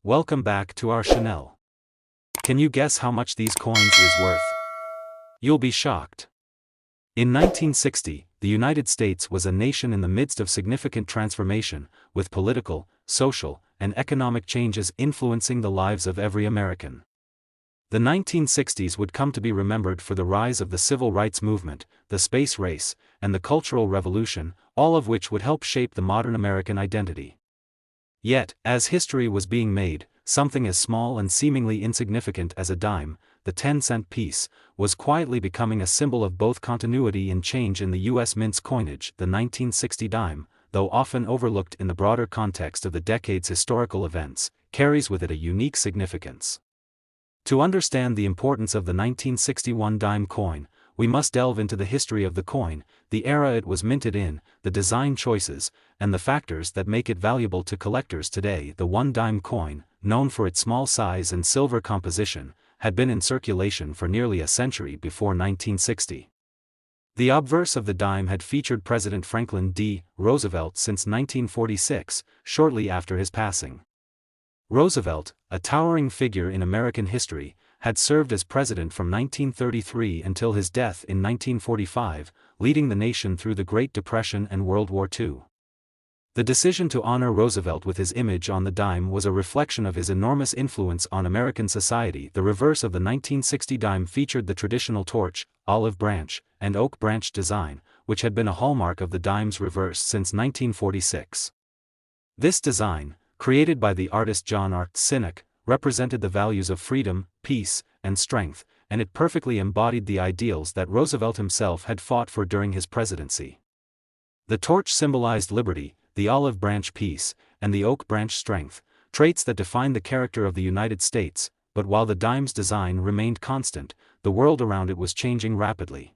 Welcome back to our channel. Can you guess how much these coins is worth? You'll be shocked. In 1960, the United States was a nation in the midst of significant transformation, with political, social, and economic changes influencing the lives of every American. The 1960s would come to be remembered for the rise of the civil rights movement, the space race, and the Cultural Revolution, all of which would help shape the modern American identity. Yet, as history was being made, something as small and seemingly insignificant as a dime, the 10-cent piece, was quietly becoming a symbol of both continuity and change in the U.S. Mint's coinage. The 1960 dime, though often overlooked in the broader context of the decade's historical events, carries with it a unique significance. To understand the importance of the 1961 dime coin, we must delve into the history of the coin, the era it was minted in, the design choices, and the factors that make it valuable to collectors today. The 1 dime coin, known for its small size and silver composition, had been in circulation for nearly a century before 1960. The obverse of the dime had featured President Franklin D. Roosevelt since 1946, shortly after his passing. Roosevelt, a towering figure in American history, had served as president from 1933 until his death in 1945, leading the nation through the Great Depression and World War II. The decision to honor Roosevelt with his image on the dime was a reflection of his enormous influence on American society. The reverse of the 1960 dime featured the traditional torch, olive branch, and oak branch design, which had been a hallmark of the dime's reverse since 1946. This design, created by the artist John R. Sinek, represented the values of freedom, peace, and strength, and it perfectly embodied the ideals that Roosevelt himself had fought for during his presidency. The torch symbolized liberty, the olive branch peace, and the oak branch strength, traits that define the character of the United States. But while the dime's design remained constant, the world around it was changing rapidly.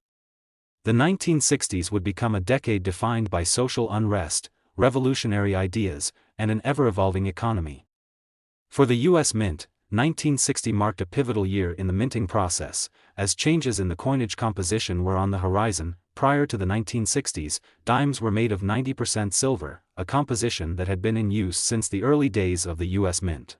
The 1960s would become a decade defined by social unrest, revolutionary ideas, and an ever-evolving economy. For the U.S. Mint, 1960 marked a pivotal year in the minting process, as changes in the coinage composition were on the horizon. Prior to the 1960s, dimes were made of 90% silver, a composition that had been in use since the early days of the U.S. Mint.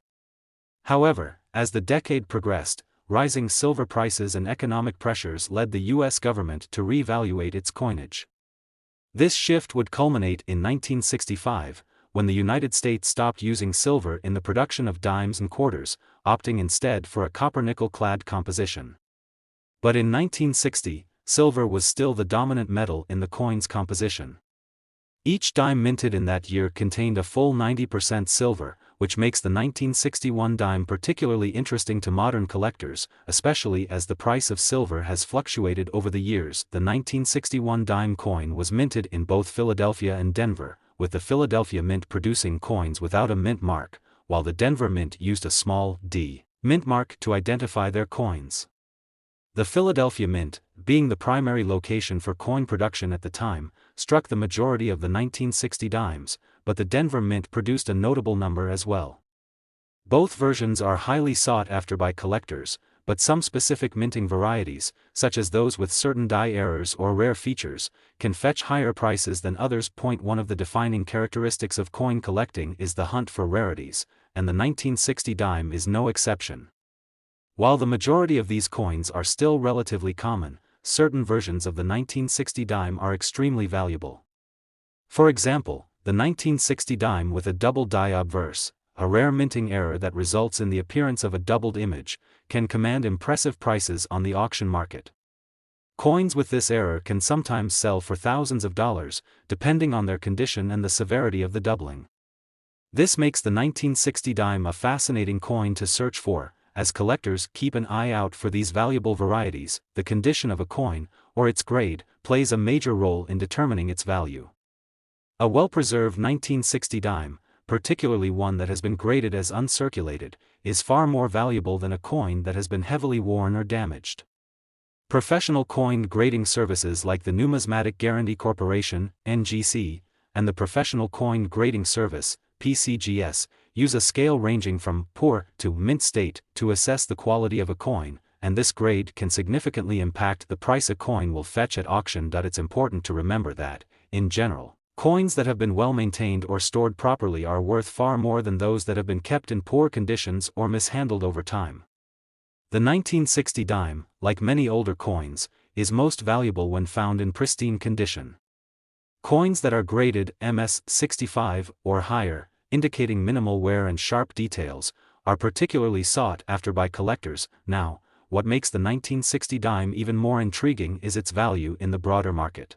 However, as the decade progressed, rising silver prices and economic pressures led the U.S. government to reevaluate its coinage. This shift would culminate in 1965, when the United States stopped using silver in the production of dimes and quarters, opting instead for a copper-nickel-clad composition. But in 1960, silver was still the dominant metal in the coin's composition. Each dime minted in that year contained a full 90% silver, which makes the 1961 dime particularly interesting to modern collectors, especially as the price of silver has fluctuated over the years. The 1961 dime coin was minted in both Philadelphia and Denver, with the Philadelphia Mint producing coins without a mint mark, while the Denver Mint used a small D mint mark to identify their coins. The Philadelphia Mint, being the primary location for coin production at the time, struck the majority of the 1960 dimes, but the Denver Mint produced a notable number as well. Both versions are highly sought after by collectors, but some specific minting varieties, such as those with certain die errors or rare features, can fetch higher prices than others. One of the defining characteristics of coin collecting is the hunt for rarities, and the 1960 dime is no exception. While the majority of these coins are still relatively common, certain versions of the 1960 dime are extremely valuable. For example, the 1960 dime with a double die obverse, a rare minting error that results in the appearance of a doubled image, can command impressive prices on the auction market. Coins with this error can sometimes sell for thousands of dollars, depending on their condition and the severity of the doubling. This makes the 1960 dime a fascinating coin to search for, as collectors keep an eye out for these valuable varieties. The condition of a coin, or its grade, plays a major role in determining its value. A well-preserved 1960 dime, particularly one that has been graded as uncirculated, is far more valuable than a coin that has been heavily worn or damaged. Professional coin grading services like the Numismatic Guarantee Corporation, NGC, and the Professional Coin Grading Service, PCGS, use a scale ranging from poor to mint state to assess the quality of a coin, and this grade can significantly impact the price a coin will fetch at auction. It's important to remember that, in general, Coins that have been well maintained or stored properly are worth far more than those that have been kept in poor conditions or mishandled over time. The 1960 dime, like many older coins, is most valuable when found in pristine condition. Coins that are graded MS-65 or higher, indicating minimal wear and sharp details, are particularly sought after by collectors. Now, what makes the 1960 dime even more intriguing is its value in the broader market.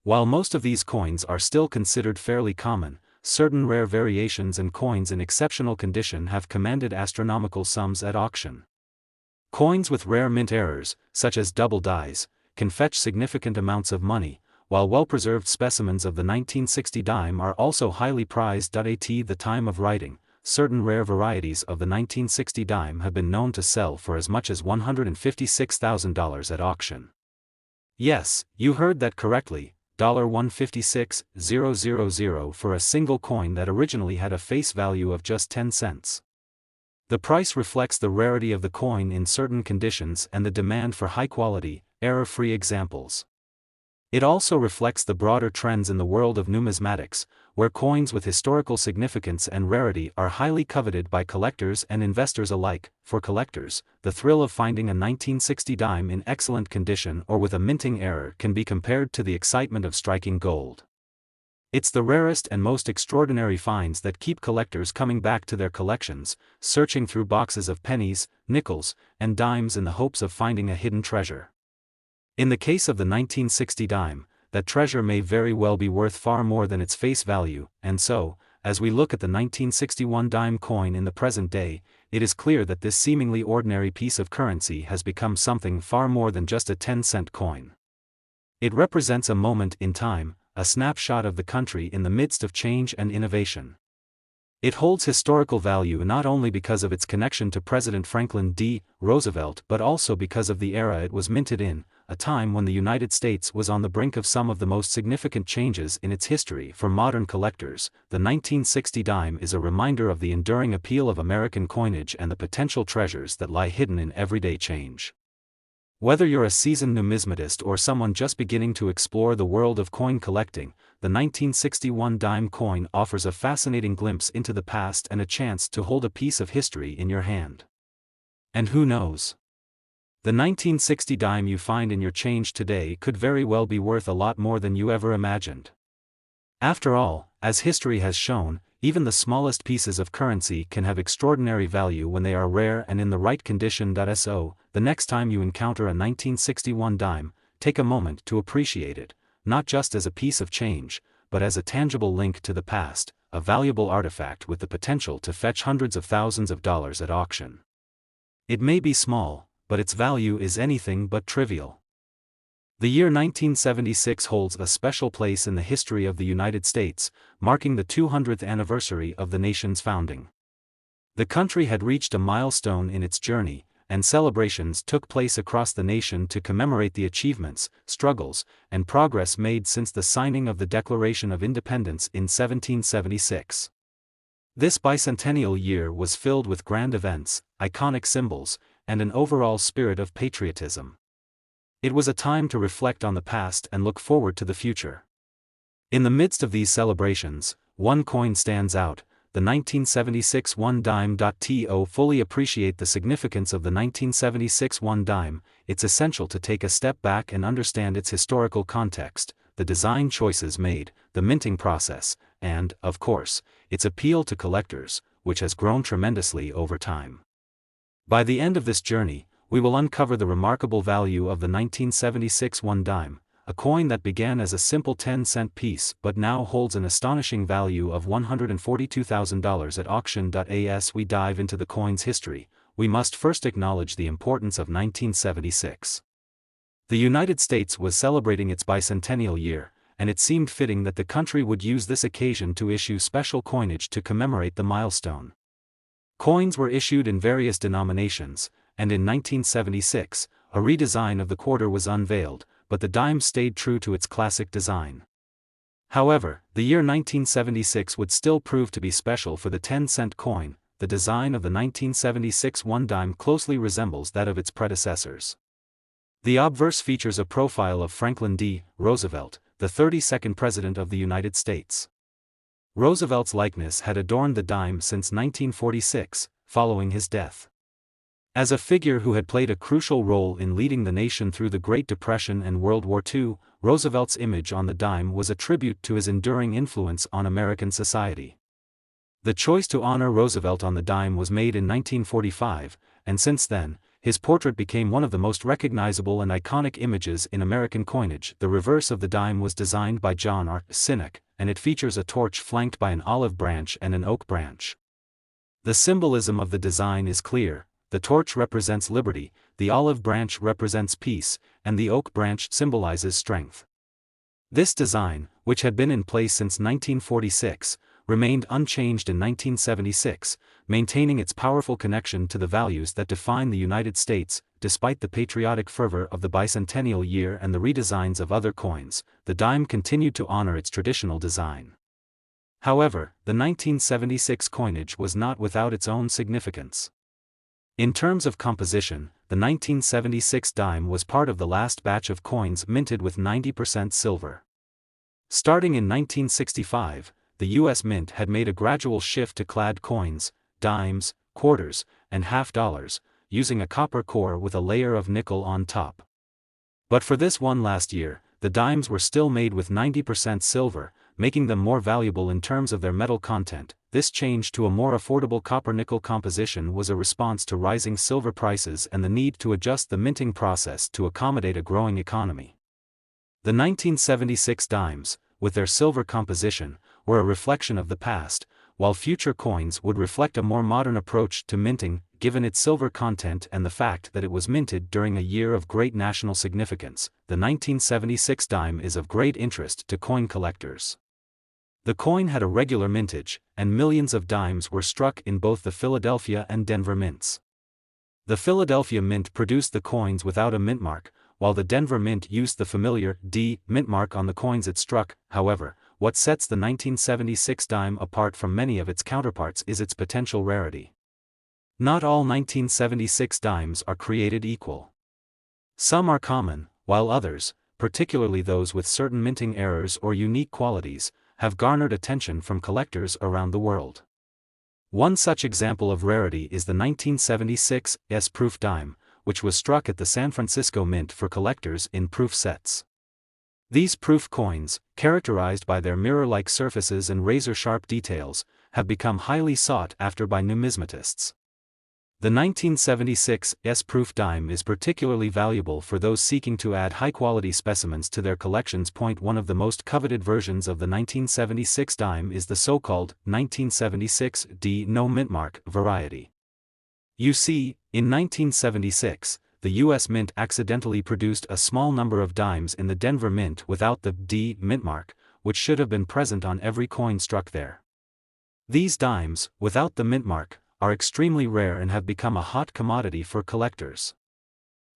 While most of these coins are still considered fairly common, certain rare variations and coins in exceptional condition have commanded astronomical sums at auction. Coins with rare mint errors, such as double dies, can fetch significant amounts of money, while well-preserved specimens of the 1960 dime are also highly prized. At the time of writing, certain rare varieties of the 1960 dime have been known to sell for as much as $156,000 at auction. Yes, you heard that correctly. $156,000 for a single coin that originally had a face value of just 10 cents. The price reflects the rarity of the coin in certain conditions and the demand for high-quality, error-free examples. It also reflects the broader trends in the world of numismatics, where coins with historical significance and rarity are highly coveted by collectors and investors alike. For collectors, the thrill of finding a 1960 dime in excellent condition or with a minting error can be compared to the excitement of striking gold. It's the rarest and most extraordinary finds that keep collectors coming back to their collections, searching through boxes of pennies, nickels, and dimes in the hopes of finding a hidden treasure. In the case of the 1960 dime, that treasure may very well be worth far more than its face value, and so, as we look at the 1961 dime coin in the present day, it is clear that this seemingly ordinary piece of currency has become something far more than just a 10-cent coin. It represents a moment in time, a snapshot of the country in the midst of change and innovation. It holds historical value not only because of its connection to President Franklin D. Roosevelt but also because of the era it was minted in, a time when the United States was on the brink of some of the most significant changes in its history. For modern collectors, the 1960 dime is a reminder of the enduring appeal of American coinage and the potential treasures that lie hidden in everyday change. Whether you're a seasoned numismatist or someone just beginning to explore the world of coin collecting, the 1961 dime coin offers a fascinating glimpse into the past and a chance to hold a piece of history in your hand. And who knows? The 1960 dime you find in your change today could very well be worth a lot more than you ever imagined. After all, as history has shown, even the smallest pieces of currency can have extraordinary value when they are rare and in the right condition. So, the next time you encounter a 1961 dime, take a moment to appreciate it, not just as a piece of change, but as a tangible link to the past, a valuable artifact with the potential to fetch hundreds of thousands of dollars at auction. It may be small, but its value is anything but trivial. The year 1976 holds a special place in the history of the United States, marking the 200th anniversary of the nation's founding. The country had reached a milestone in its journey, and celebrations took place across the nation to commemorate the achievements, struggles, and progress made since the signing of the Declaration of Independence in 1776. This bicentennial year was filled with grand events, iconic symbols, and an overall spirit of patriotism. It was a time to reflect on the past and look forward to the future. In the midst of these celebrations, one coin stands out, the 1976 one dime. To fully appreciate the significance of the 1976 one dime, it's essential to take a step back and understand its historical context, the design choices made, the minting process, and, of course, its appeal to collectors, which has grown tremendously over time. By the end of this journey, we will uncover the remarkable value of the 1976 one dime, a coin that began as a simple 10-cent piece but now holds an astonishing value of $142,000 at auction. As we dive into the coin's history, we must first acknowledge the importance of 1976. The United States was celebrating its bicentennial year, and it seemed fitting that the country would use this occasion to issue special coinage to commemorate the milestone. Coins were issued in various denominations, and in 1976, a redesign of the quarter was unveiled, but the dime stayed true to its classic design. However, the year 1976 would still prove to be special for the 10-cent coin. The design of the 1976 one dime closely resembles that of its predecessors. The obverse features a profile of Franklin D. Roosevelt, the 32nd President of the United States. Roosevelt's likeness had adorned the dime since 1946, following his death. As a figure who had played a crucial role in leading the nation through the Great Depression and World War II, Roosevelt's image on the dime was a tribute to his enduring influence on American society. The choice to honor Roosevelt on the dime was made in 1945, and since then, his portrait became one of the most recognizable and iconic images in American coinage. The reverse of the dime was designed by John R. Sinek, and it features a torch flanked by an olive branch and an oak branch. The symbolism of the design is clear: the torch represents liberty, the olive branch represents peace, and the oak branch symbolizes strength. This design, which had been in place since 1946, remained unchanged in 1976, maintaining its powerful connection to the values that define the United States. Despite the patriotic fervor of the bicentennial year and the redesigns of other coins, the dime continued to honor its traditional design. However, the 1976 coinage was not without its own significance. In terms of composition, the 1976 dime was part of the last batch of coins minted with 90% silver. Starting in 1965, the U.S. Mint had made a gradual shift to clad coins, dimes, quarters, and half dollars, using a copper core with a layer of nickel on top. But for this one last year, the dimes were still made with 90% silver, making them more valuable in terms of their metal content. This change to a more affordable copper-nickel composition was a response to rising silver prices and the need to adjust the minting process to accommodate a growing economy. The 1976 dimes, with their silver composition, were a reflection of the past, while future coins would reflect a more modern approach to minting, given its silver content and the fact that it was minted during a year of great national significance. The 1976 dime is of great interest to coin collectors. The coin had a regular mintage, and millions of dimes were struck in both the Philadelphia and Denver mints. The Philadelphia Mint produced the coins without a mint mark, while the Denver Mint used the familiar D mint mark on the coins it struck. However, what sets the 1976 dime apart from many of its counterparts is its potential rarity. Not all 1976 dimes are created equal. Some are common, while others, particularly those with certain minting errors or unique qualities, have garnered attention from collectors around the world. One such example of rarity is the 1976 S-proof dime, which was struck at the San Francisco Mint for collectors in proof sets. These proof coins, characterized by their mirror-like surfaces and razor-sharp details, have become highly sought after by numismatists. The 1976 S-proof dime is particularly valuable for those seeking to add high-quality specimens to their collections. One of the most coveted versions of the 1976 dime is the so-called 1976 D no mint mark variety. You see, in 1976, the U.S. Mint accidentally produced a small number of dimes in the Denver Mint without the D mint mark, which should have been present on every coin struck there. These dimes, without the mint mark, are extremely rare and have become a hot commodity for collectors.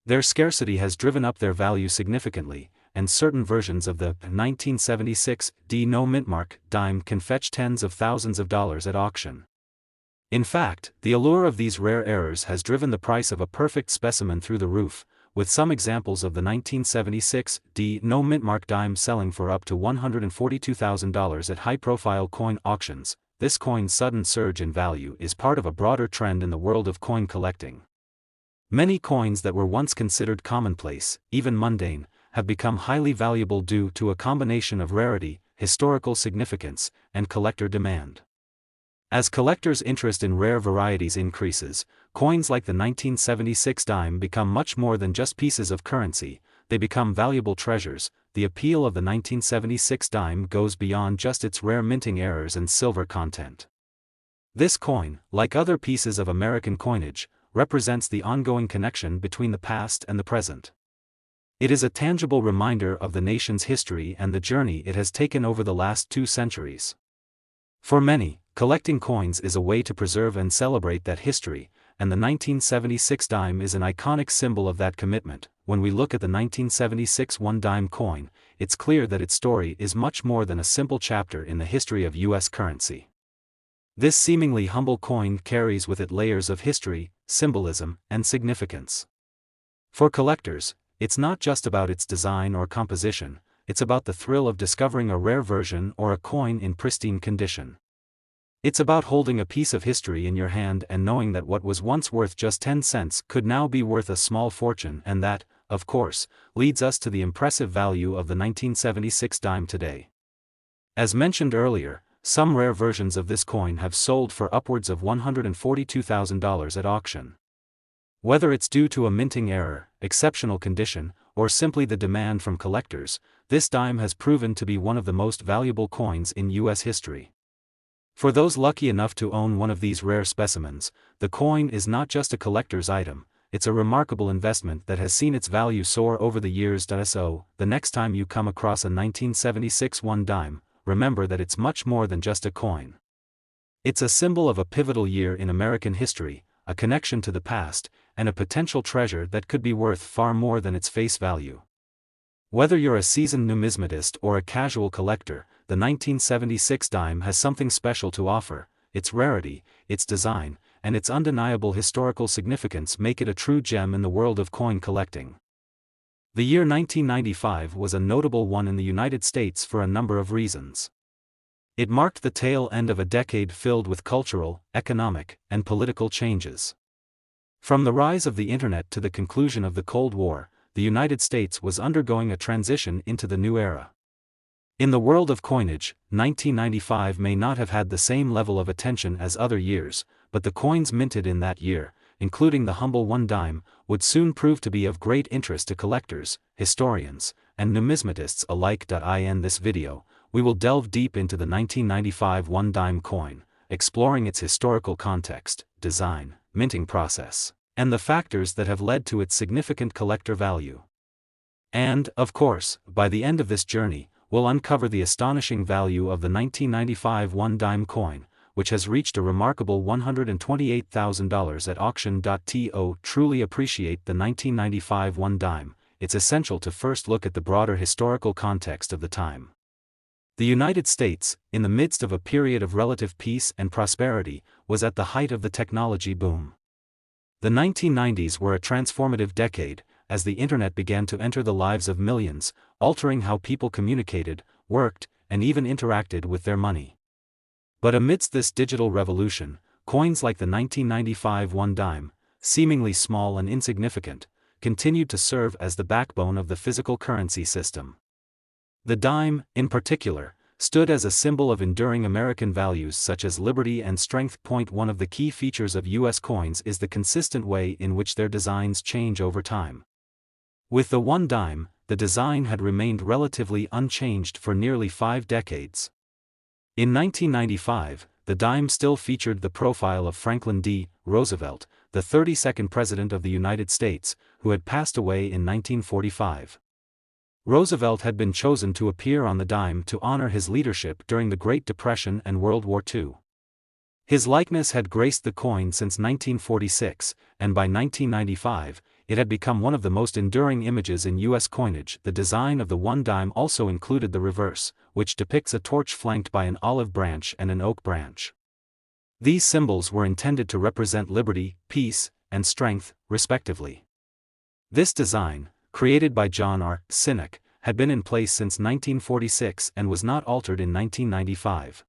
Their scarcity has driven up their value significantly, and certain versions of the 1976 D no mint mark dime can fetch tens of thousands of dollars at auction. In fact, the allure of these rare errors has driven the price of a perfect specimen through the roof, with some examples of the 1976 D no mint mark dime selling for up to $142,000 at high-profile coin auctions. This coin's sudden surge in value is part of a broader trend in the world of coin collecting. Many coins that were once considered commonplace, even mundane, have become highly valuable due to a combination of rarity, historical significance, and collector demand. As collectors' interest in rare varieties increases, coins like the 1976 dime become much more than just pieces of currency. They become valuable treasures. The appeal of the 1976 dime goes beyond just its rare minting errors and silver content. This coin, like other pieces of American coinage, represents the ongoing connection between the past and the present. It is a tangible reminder of the nation's history and the journey it has taken over the last 2 centuries. For many, collecting coins is a way to preserve and celebrate that history, and the 1976 dime is an iconic symbol of that commitment. When we look at the 1976 1 dime coin, it's clear that its story is much more than a simple chapter in the history of U.S. currency. This seemingly humble coin carries with it layers of history, symbolism, and significance. For collectors, it's not just about its design or composition. it's about the thrill of discovering a rare version or a coin in pristine condition. It's about holding a piece of history in your hand and knowing that what was once worth just 10 cents could now be worth a small fortune, and that, of course, leads us to the impressive value of the 1976 dime today. As mentioned earlier, some rare versions of this coin have sold for upwards of $142,000 at auction. Whether it's due to a minting error, exceptional condition, or simply the demand from collectors, this dime has proven to be one of the most valuable coins in U.S. history. For those lucky enough to own one of these rare specimens, the coin is not just a collector's item, it's a remarkable investment that has seen its value soar over the years. So, the next time you come across a 1976 ONE dime, remember that it's much more than just a coin. It's a symbol of a pivotal year in American history, a connection to the past, and a potential treasure that could be worth far more than its face value. Whether you're a seasoned numismatist or a casual collector, the 1976 dime has something special to offer. Its rarity, its design, and its undeniable historical significance make it a true gem in the world of coin collecting. The year 1995 was a notable one in the United States for a number of reasons. It marked the tail end of a decade filled with cultural, economic, and political changes. From the rise of the Internet to the conclusion of the Cold War, the United States was undergoing a transition into the new era. In the world of coinage, 1995 may not have had the same level of attention as other years, but the coins minted in that year, including the humble ONE dime, would soon prove to be of great interest to collectors, historians, and numismatists alike. In this video, we will delve deep into the 1995 ONE dime coin, exploring its historical context, design, minting process, and the factors that have led to its significant collector value. And, of course, by the end of this journey, we'll uncover the astonishing value of the 1995 ONE dime coin, which has reached a remarkable $128,000 at auction. To truly appreciate the 1995 ONE dime, it's essential to first look at the broader historical context of the time. The United States, in the midst of a period of relative peace and prosperity, was at the height of the technology boom. The 1990s were a transformative decade, as the Internet began to enter the lives of millions, altering how people communicated, worked, and even interacted with their money. But amidst this digital revolution, coins like the 1995 ONE dime, seemingly small and insignificant, continued to serve as the backbone of the physical currency system. The dime, in particular, stood as a symbol of enduring American values such as liberty and strength. One of the key features of U.S. coins is the consistent way in which their designs change over time. With the ONE dime, the design had remained relatively unchanged for nearly 5 decades. In 1995, the dime still featured the profile of Franklin D. Roosevelt, the 32nd President of the United States, who had passed away in 1945. Roosevelt had been chosen to appear on the dime to honor his leadership during the Great Depression and World War II. His likeness had graced the coin since 1946, and by 1995, it had become one of the most enduring images in U.S. coinage. The design of the ONE dime also included the reverse, which depicts a torch flanked by an olive branch and an oak branch. These symbols were intended to represent liberty, peace, and strength, respectively. This design, created by John R. Sinek, had been in place since 1946 and was not altered in 1995.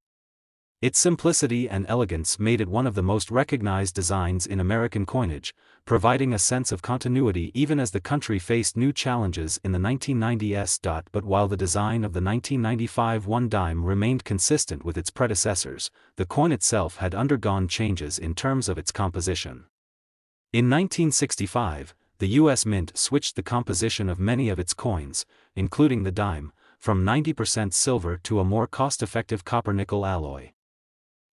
Its simplicity and elegance made it one of the most recognized designs in American coinage, providing a sense of continuity even as the country faced new challenges in the 1990s. But while the design of the 1995 ONE dime remained consistent with its predecessors, the coin itself had undergone changes in terms of its composition. In 1965, the U.S. Mint switched the composition of many of its coins, including the dime, from 90% silver to a more cost-effective copper-nickel alloy.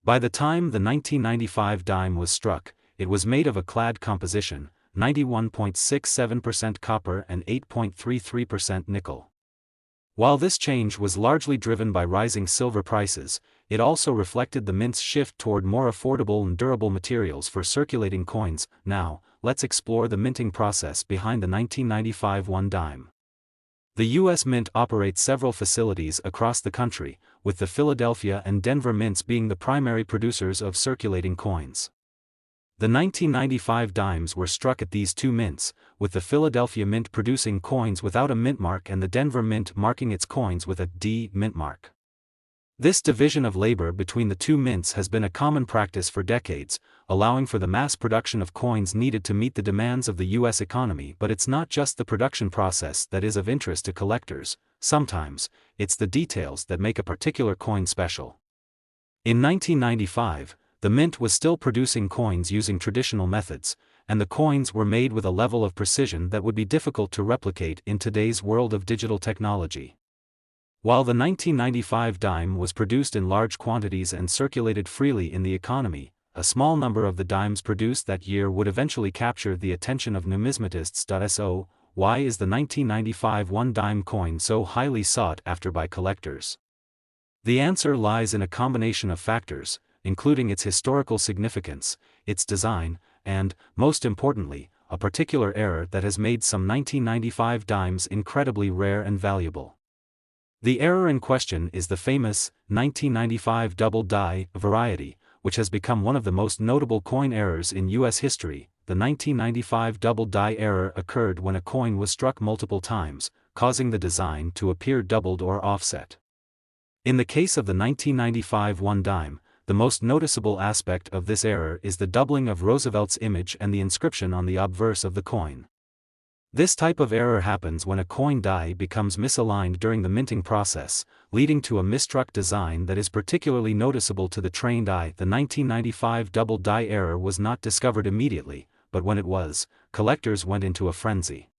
By the time the 1995 dime was struck, it was made of a clad composition, 91.67% copper and 8.33% nickel. While this change was largely driven by rising silver prices, it also reflected the mint's shift toward more affordable and durable materials for circulating coins. Now, let's explore the minting process behind the 1995 ONE dime. The U.S. Mint operates several facilities across the country, with the Philadelphia and Denver mints being the primary producers of circulating coins. The 1995 dimes were struck at these two mints, with the Philadelphia Mint producing coins without a mint mark and the Denver Mint marking its coins with a D mint mark. This division of labor between the two mints has been a common practice for decades, allowing for the mass production of coins needed to meet the demands of the U.S. economy. But it's not just the production process that is of interest to collectors, sometimes, it's the details that make a particular coin special. In 1995, the mint was still producing coins using traditional methods, and the coins were made with a level of precision that would be difficult to replicate in today's world of digital technology. While the 1995 dime was produced in large quantities and circulated freely in the economy, a small number of the dimes produced that year would eventually capture the attention of numismatists. So, why is the 1995 one dime coin so highly sought after by collectors? The answer lies in a combination of factors, including its historical significance, its design, and, most importantly, a particular error that has made some 1995 dimes incredibly rare and valuable. The error in question is the famous 1995 double die variety, which has become one of the most notable coin errors in U.S. history. The 1995 double die error occurred when a coin was struck multiple times, causing the design to appear doubled or offset. In the case of the 1995 one dime, the most noticeable aspect of this error is the doubling of Roosevelt's image and the inscription on the obverse of the coin. This type of error happens when a coin die becomes misaligned during the minting process, leading to a misstruck design that is particularly noticeable to the trained eye. The 1995 double die error was not discovered immediately, but when it was, collectors went into a frenzy.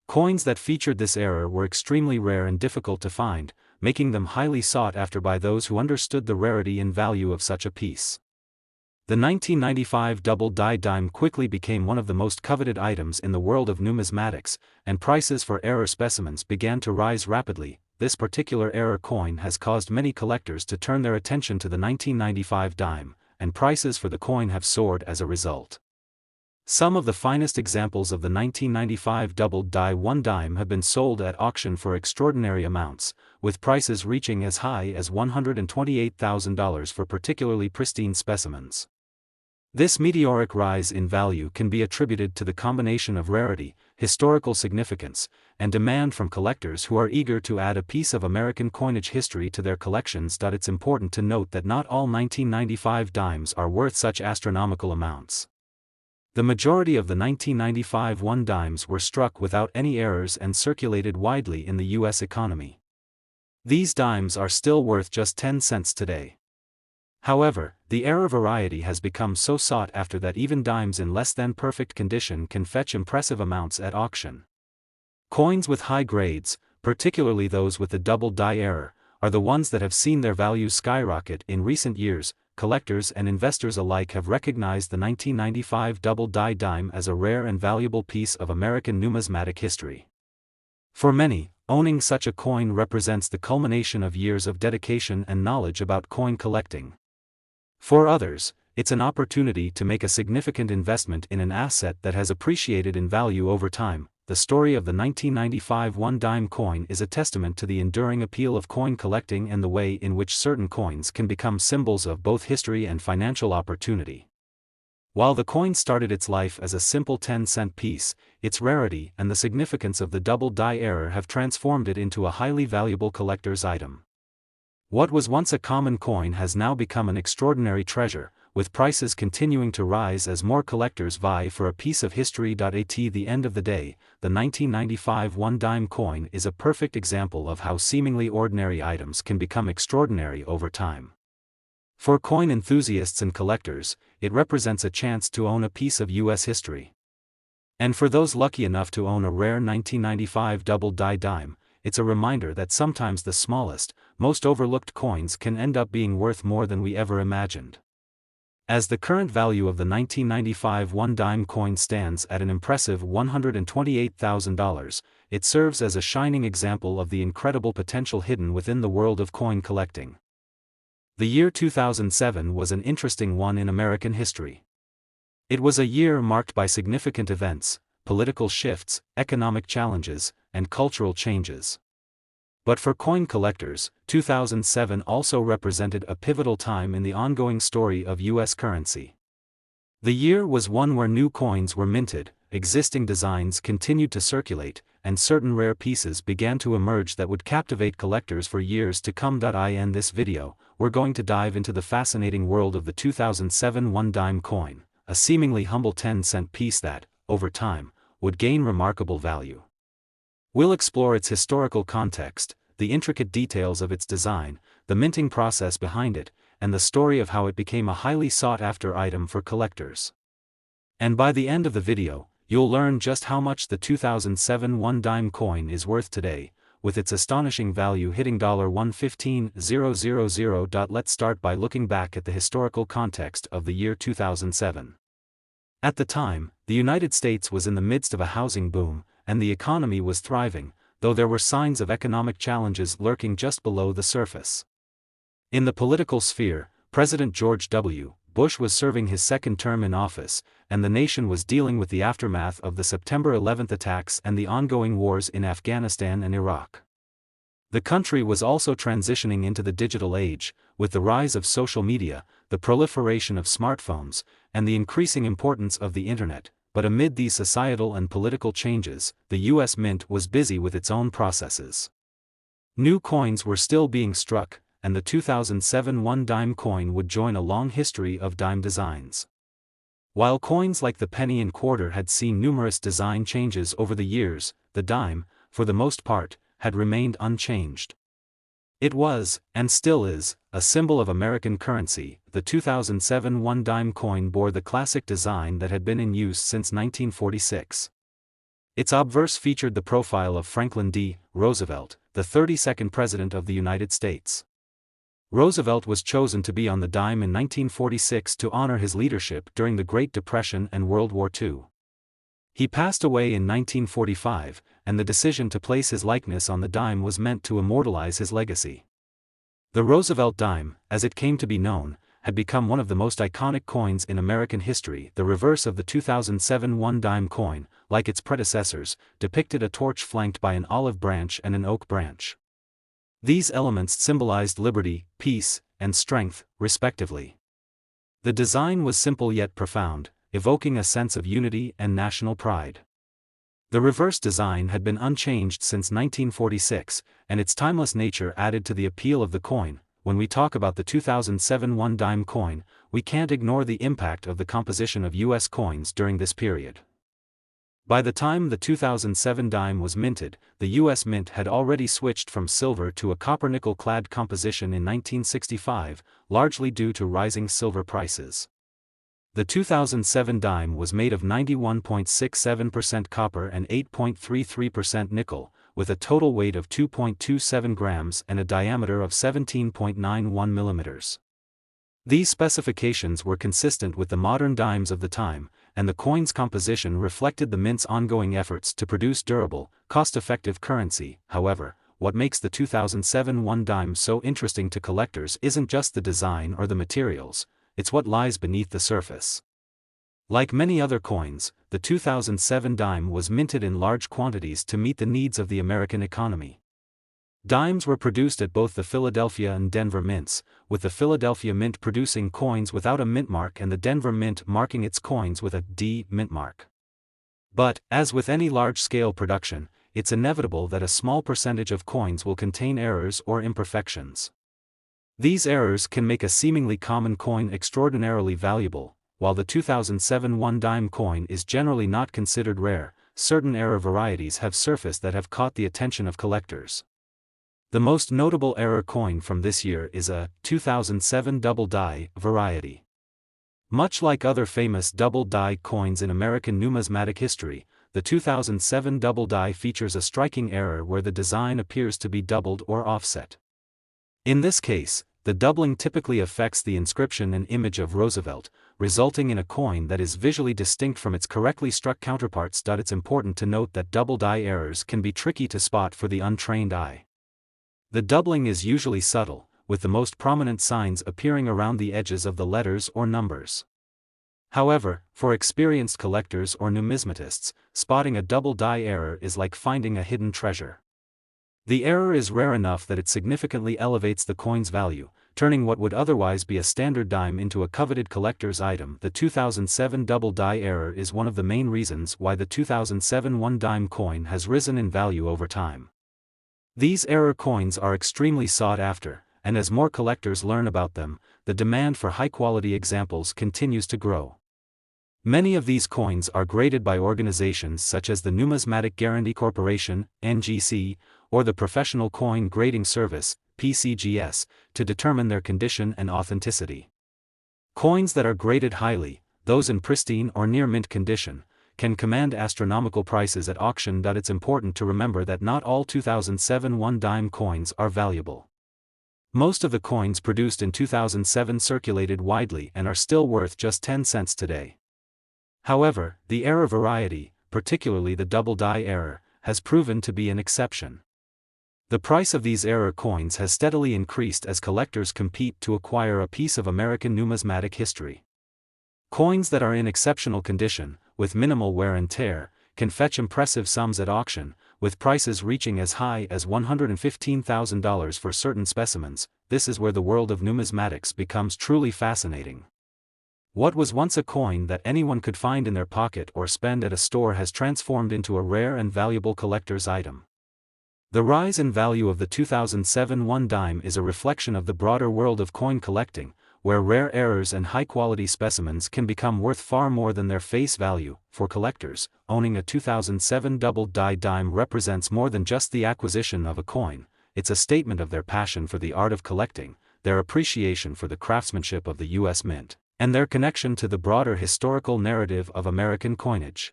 Coins that featured this error were extremely rare and difficult to find, making them highly sought after by those who understood the rarity and value of such a piece. The 1995 double die dime quickly became one of the most coveted items in the world of numismatics, and prices for error specimens began to rise rapidly. This particular error coin has caused many collectors to turn their attention to the 1995 dime, and prices for the coin have soared as a result. Some of the finest examples of the 1995 double die one dime have been sold at auction for extraordinary amounts, with prices reaching as high as $128,000 for particularly pristine specimens. This meteoric rise in value can be attributed to the combination of rarity, historical significance, and demand from collectors who are eager to add a piece of American coinage history to their collections. It's important to note that not all 1995 dimes are worth such astronomical amounts. The majority of the 1995 one dimes were struck without any errors and circulated widely in the U.S. economy. These dimes are still worth just 10 cents today. However, the error variety has become so sought after that even dimes in less than perfect condition can fetch impressive amounts at auction. Coins with high grades, particularly those with the double die error, are the ones that have seen their values skyrocket in recent years. Collectors and investors alike have recognized the 1995 double die dime as a rare and valuable piece of American numismatic history. For many, owning such a coin represents the culmination of years of dedication and knowledge about coin collecting. For others, it's an opportunity to make a significant investment in an asset that has appreciated in value over time. The story of the 1995 one dime coin is a testament to the enduring appeal of coin collecting and the way in which certain coins can become symbols of both history and financial opportunity. While the coin started its life as a simple 10-cent piece, its rarity and the significance of the double die error have transformed it into a highly valuable collector's item. What was once a common coin has now become an extraordinary treasure, with prices continuing to rise as more collectors vie for a piece of history. At the end of the day, the 1995 one dime coin is a perfect example of how seemingly ordinary items can become extraordinary over time. For coin enthusiasts and collectors, it represents a chance to own a piece of U.S. history. And for those lucky enough to own a rare 1995 double die dime, it's a reminder that sometimes the smallest, most overlooked coins can end up being worth more than we ever imagined. As the current value of the 1995 one dime coin stands at an impressive $128,000, it serves as a shining example of the incredible potential hidden within the world of coin collecting. The year 2007 was an interesting one in American history. It was a year marked by significant events, political shifts, economic challenges, and cultural changes. But for coin collectors, 2007 also represented a pivotal time in the ongoing story of U.S. currency. The year was one where new coins were minted, existing designs continued to circulate, and certain rare pieces began to emerge that would captivate collectors for years to come. In this video, we're going to dive into the fascinating world of the 2007 one dime coin, a seemingly humble 10-cent piece that, over time, would gain remarkable value. We'll explore its historical context, the intricate details of its design, the minting process behind it, and the story of how it became a highly sought-after item for collectors. And by the end of the video, you'll learn just how much the 2007 one dime coin is worth today, with its astonishing value hitting $115,000. Let's start by looking back at the historical context of the year 2007. At the time, the United States was in the midst of a housing boom, and the economy was thriving, though there were signs of economic challenges lurking just below the surface. In the political sphere, President George W. Bush was serving his second term in office, and the nation was dealing with the aftermath of the September 11 attacks and the ongoing wars in Afghanistan and Iraq. The country was also transitioning into the digital age, with the rise of social media, the proliferation of smartphones, and the increasing importance of the internet. But amid these societal and political changes, the U.S. Mint was busy with its own processes. New coins were still being struck, and the 2007 one dime coin would join a long history of dime designs. While coins like the penny and quarter had seen numerous design changes over the years, the dime, for the most part, had remained unchanged. It was, and still is, a symbol of American currency. The 2007 one dime coin bore the classic design that had been in use since 1946. Its obverse featured the profile of Franklin D. Roosevelt, the 32nd President of the United States. Roosevelt was chosen to be on the dime in 1946 to honor his leadership during the Great Depression and World War II. He passed away in 1945, and the decision to place his likeness on the dime was meant to immortalize his legacy. The Roosevelt Dime, as it came to be known, had become one of the most iconic coins in American history. The reverse of the 2007 one dime coin, like its predecessors, depicted a torch flanked by an olive branch and an oak branch. These elements symbolized liberty, peace, and strength, respectively. The design was simple yet profound, evoking a sense of unity and national pride. The reverse design had been unchanged since 1946, and its timeless nature added to the appeal of the coin. When we talk about the 2007 one dime coin, we can't ignore the impact of the composition of U.S. coins during this period. By the time the 2007 dime was minted, the U.S. Mint had already switched from silver to a copper-nickel-clad composition in 1965, largely due to rising silver prices. The 2007 dime was made of 91.67% copper and 8.33% nickel, with a total weight of 2.27 grams and a diameter of 17.91 millimeters. These specifications were consistent with the modern dimes of the time, and the coin's composition reflected the Mint's ongoing efforts to produce durable, cost-effective currency. However, what makes the 2007 one dime so interesting to collectors isn't just the design or the materials, it's what lies beneath the surface. Like many other coins, the 2007 dime was minted in large quantities to meet the needs of the American economy. Dimes were produced at both the Philadelphia and Denver mints, with the Philadelphia Mint producing coins without a mint mark and the Denver Mint marking its coins with a D mint mark. But, as with any large-scale production, it's inevitable that a small percentage of coins will contain errors or imperfections. These errors can make a seemingly common coin extraordinarily valuable. While the 2007 one dime coin is generally not considered rare, certain error varieties have surfaced that have caught the attention of collectors. The most notable error coin from this year is a 2007 double die variety. Much like other famous double die coins in American numismatic history, the 2007 double die features a striking error where the design appears to be doubled or offset. In this case, the doubling typically affects the inscription and image of Roosevelt, resulting in a coin that is visually distinct from its correctly struck counterparts. It's important to note that double die errors can be tricky to spot for the untrained eye. The doubling is usually subtle, with the most prominent signs appearing around the edges of the letters or numbers. However, for experienced collectors or numismatists, spotting a double die error is like finding a hidden treasure. The error is rare enough that it significantly elevates the coin's value, turning what would otherwise be a standard dime into a coveted collector's item. The 2007 double die error is one of the main reasons why the 2007 one dime coin has risen in value over time. These error coins are extremely sought after, and as more collectors learn about them, the demand for high-quality examples continues to grow. Many of these coins are graded by organizations such as the Numismatic Guarantee Corporation, NGC, or the Professional Coin Grading Service, PCGS, to determine their condition and authenticity. Coins that are graded highly, those in pristine or near mint condition, can command astronomical prices at auction. It's important to remember that not all 2007 one dime coins are valuable. Most of the coins produced in 2007 circulated widely and are still worth just 10 cents today. However, the error variety, particularly the double die error, has proven to be an exception. The price of these error coins has steadily increased as collectors compete to acquire a piece of American numismatic history. Coins that are in exceptional condition, with minimal wear and tear, can fetch impressive sums at auction, with prices reaching as high as $115,000 for certain specimens. This is where the world of numismatics becomes truly fascinating. What was once a coin that anyone could find in their pocket or spend at a store has transformed into a rare and valuable collector's item. The rise in value of the 2007 one dime is a reflection of the broader world of coin collecting, where rare errors and high-quality specimens can become worth far more than their face value. For collectors, owning a 2007 double die dime represents more than just the acquisition of a coin. It's a statement of their passion for the art of collecting, their appreciation for the craftsmanship of the U.S. Mint, and their connection to the broader historical narrative of American coinage.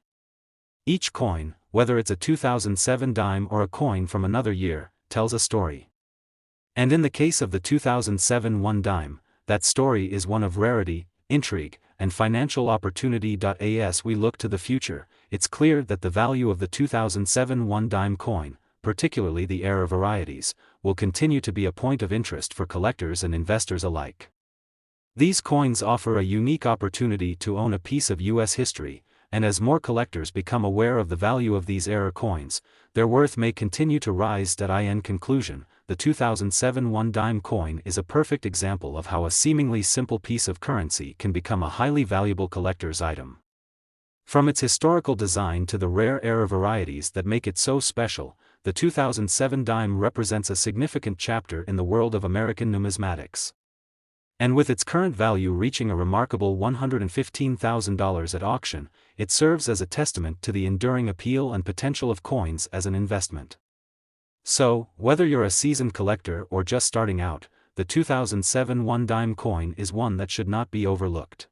Each coin, whether it's a 2007 dime or a coin from another year, tells a story. And in the case of the 2007 one dime, that story is one of rarity, intrigue, and financial opportunity. As we look to the future, it's clear that the value of the 2007 one dime coin, particularly the error varieties, will continue to be a point of interest for collectors and investors alike. These coins offer a unique opportunity to own a piece of U.S. history, and as more collectors become aware of the value of these error coins, their worth may continue to rise. In conclusion, the 2007 one dime coin is a perfect example of how a seemingly simple piece of currency can become a highly valuable collector's item. From its historical design to the rare error varieties that make it so special, the 2007 dime represents a significant chapter in the world of American numismatics. And with its current value reaching a remarkable $115,000 at auction, it serves as a testament to the enduring appeal and potential of coins as an investment. So, whether you're a seasoned collector or just starting out, the 2007 one dime coin is one that should not be overlooked.